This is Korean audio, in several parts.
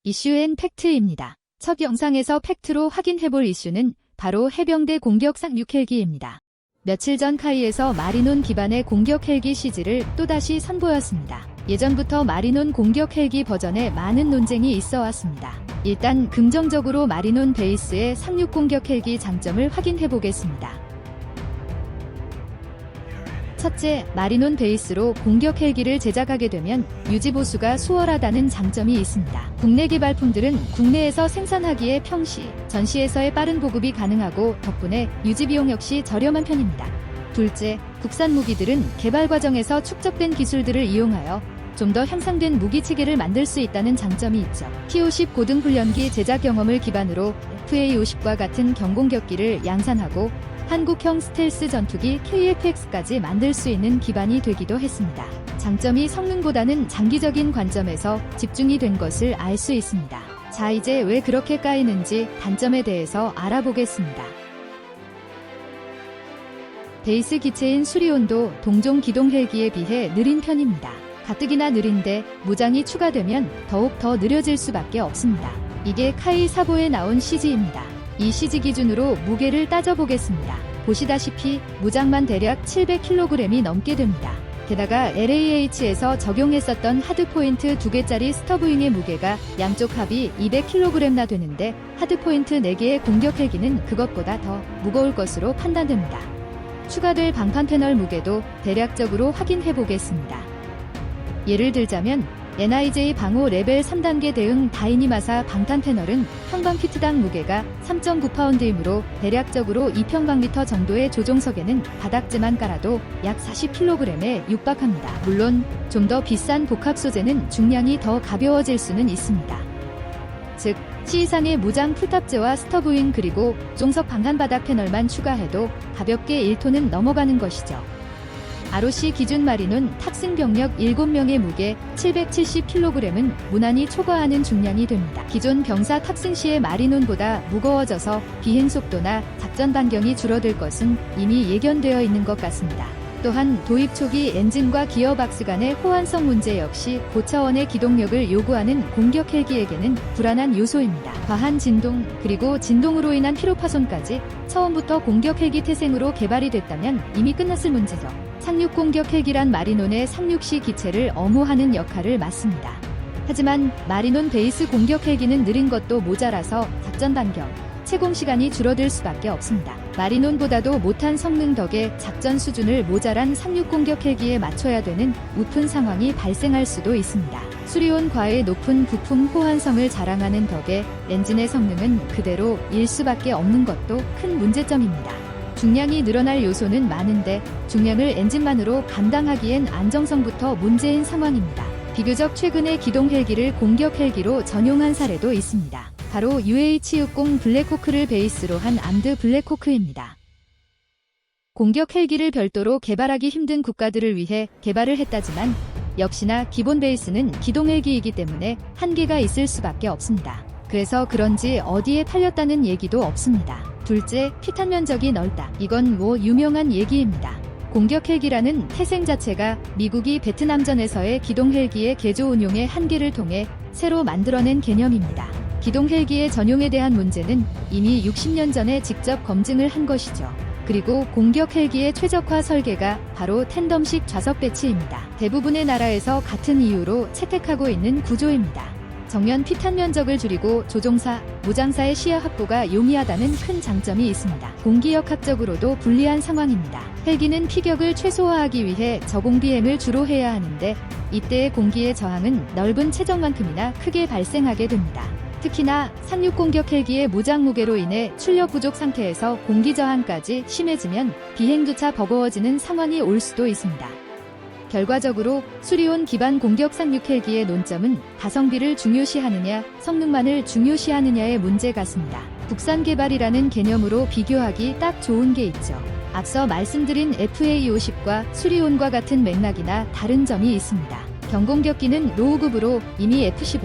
이슈 앤 팩트입니다. 첫 영상에서 팩트로 확인해볼 이슈는 바로 해병대 공격 상륙 헬기입니다. 며칠 전 카이에서 마리논 기반의 공격 헬기 CG를 또다시 선보였습니다. 예전부터 마리논 공격 헬기 버전에 많은 논쟁이 있어 왔습니다. 일단 긍정적으로 마리논 베이스의 상륙 공격 헬기 장점을 확인해보겠습니다. 첫째, 마리논 베이스로 공격 헬기를 제작하게 되면 유지보수가 수월하다는 장점이 있습니다. 국내 개발품들은 국내에서 생산하기에 평시, 전시에서의 빠른 보급이 가능하고 덕분에 유지비용 역시 저렴한 편입니다. 둘째, 국산 무기들은 개발 과정에서 축적된 기술들을 이용하여 좀 더 향상된 무기체계를 만들 수 있다는 장점이 있죠. T-50 고등훈련기 제작 경험을 기반으로 FA-50과 같은 경공격기를 양산하고 한국형 스텔스 전투기 KF-X까지 만들 수 있는 기반이 되기도 했습니다. 장점이 성능보다는 장기적인 관점에서 집중이 된 것을 알 수 있습니다. 자, 이제 왜 그렇게 까이는지 단점에 대해서 알아보겠습니다. 베이스 기체인 수리온도 동종 기동 헬기에 비해 느린 편입니다. 가뜩이나 느린데 무장이 추가되면 더욱 더 느려질 수밖에 없습니다. 이게 카이 사보에 나온 CG입니다. 이 CG 기준으로 무게를 따져보겠습니다. 보시다시피 무장만 대략 700kg이 넘게 됩니다. 게다가 LAH에서 적용했었던 하드포인트 2개짜리 스터브윙의 무게가 양쪽 합이 200kg나 되는데 하드포인트 4개의 공격 헬기는 그것보다 더 무거울 것으로 판단됩니다. 추가될 방판 패널 무게도 대략적으로 확인해보겠습니다. 예를 들자면 NIJ 방호 레벨 3단계 대응 다이니마사 방탄 패널은 평방 피트당 무게가 3.9파운드이므로 대략적으로 2평방미터 정도의 조종석에는 바닥재만 깔아도 약 40kg에 육박합니다. 물론 좀 더 비싼 복합 소재는 중량이 더 가벼워질 수는 있습니다. 즉, C 이상의 무장 풀탑재와 스터브윙 그리고 조종석 방한 바닥 패널만 추가해도 가볍게 1톤은 넘어가는 것이죠. ROC 기준 마리논 탑승 병력 7명의 무게 770kg은 무난히 초과하는 중량이 됩니다. 기존 병사 탑승 시의 마리논보다 무거워져서 비행 속도나 작전 반경이 줄어들 것은 이미 예견되어 있는 것 같습니다. 또한 도입 초기 엔진과 기어박스 간의 호환성 문제 역시 고차원의 기동력을 요구하는 공격 헬기에게는 불안한 요소입니다. 과한 진동, 그리고 진동으로 인한 피로 파손까지 처음부터 공격 헬기 태생으로 개발이 됐다면 이미 끝났을 문제죠. 상륙 공격 헬기란 마리논의 상륙 시 기체를 엄호하는 역할을 맡습니다. 하지만 마리논 베이스 공격 헬기는 느린 것도 모자라서 작전 반경, 채공 시간이 줄어들 수밖에 없습니다. 마리논보다도 못한 성능 덕에 작전 수준을 모자란 상륙 공격 헬기에 맞춰야 되는 우픈 상황이 발생할 수도 있습니다. 수리온과의 높은 부품 호환성을 자랑하는 덕에 엔진의 성능은 그대로일 수밖에 없는 것도 큰 문제점입니다. 중량이 늘어날 요소는 많은데 중량을 엔진만으로 감당하기엔 안정성부터 문제인 상황입니다. 비교적 최근에 기동 헬기를 공격 헬기로 전용한 사례도 있습니다. 바로 UH-60 블랙호크를 베이스로 한 암드 블랙호크입니다. 공격 헬기를 별도로 개발하기 힘든 국가들을 위해 개발을 했다지만 역시나 기본 베이스는 기동 헬기이기 때문에 한계가 있을 수밖에 없습니다. 그래서 그런지 어디에 팔렸다는 얘기도 없습니다. 둘째, 피탄 면적이 넓다. 이건 뭐 유명한 얘기입니다. 공격 헬기라는 태생 자체가 미국이 베트남전에서의 기동 헬기의 개조 운용의 한계를 통해 새로 만들어낸 개념입니다. 기동 헬기의 전용에 대한 문제는 이미 60년 전에 직접 검증을 한 것이죠. 그리고 공격 헬기의 최적화 설계가 바로 텐덤식 좌석 배치입니다. 대부분의 나라에서 같은 이유로 채택하고 있는 구조입니다. 정면 피탄 면적을 줄이고 조종사, 무장사의 시야 확보가 용이하다는 큰 장점이 있습니다. 공기역학적으로도 불리한 상황입니다. 헬기는 피격을 최소화하기 위해 저공 비행을 주로 해야 하는데 이때의 공기의 저항은 넓은 최적만큼이나 크게 발생하게 됩니다. 특히나 상륙 공격 헬기의 무장 무게로 인해 출력 부족 상태에서 공기 저항까지 심해지면 비행조차 버거워지는 상황이 올 수도 있습니다. 결과적으로 수리온 기반 공격 상륙 헬기의 논점은 가성비를 중요시하느냐, 성능만을 중요시하느냐의 문제 같습니다. 국산 개발이라는 개념으로 비교하기 딱 좋은 게 있죠. 앞서 말씀드린 FA-50과 수리온과 같은 맥락이나 다른 점이 있습니다. 경공격기는 로우급으로 이미 F-15,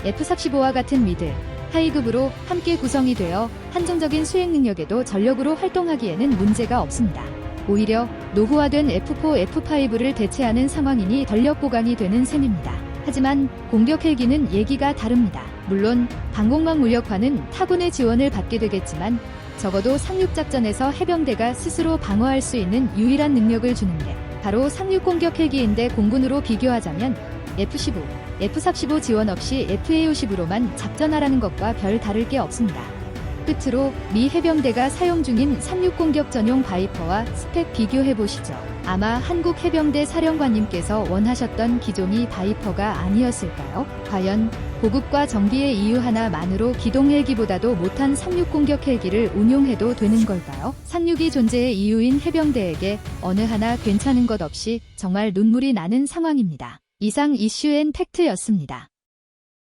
F-35와 같은 미들, 하이급으로 함께 구성이 되어 한정적인 수행 능력에도 전력으로 활동하기에는 문제가 없습니다. 오히려 노후화된 F4, F5를 대체하는 상황이니 전력 보강이 되는 셈입니다. 하지만 공격 헬기는 얘기가 다릅니다. 물론 방공망 무력화는 타군의 지원을 받게 되겠지만 적어도 상륙작전에서 해병대가 스스로 방어할 수 있는 유일한 능력을 주는 게 바로 상륙공격 헬기인데 공군으로 비교하자면 F-15, F-35 지원 없이 FA-50으로만 작전하라는 것과 별 다를 게 없습니다. 끝으로 미 해병대가 사용 중인 상륙공격 전용 바이퍼와 스펙 비교해보시죠. 아마 한국 해병대 사령관님께서 원하셨던 기종이 바이퍼가 아니었을까요? 과연 보급과 정비의 이유 하나만으로 기동 헬기보다도 못한 상륙공격 헬기를 운용해도 되는 걸까요? 상륙이 존재의 이유인 해병대에게 어느 하나 괜찮은 것 없이 정말 눈물이 나는 상황입니다. 이상 이슈앤 팩트였습니다.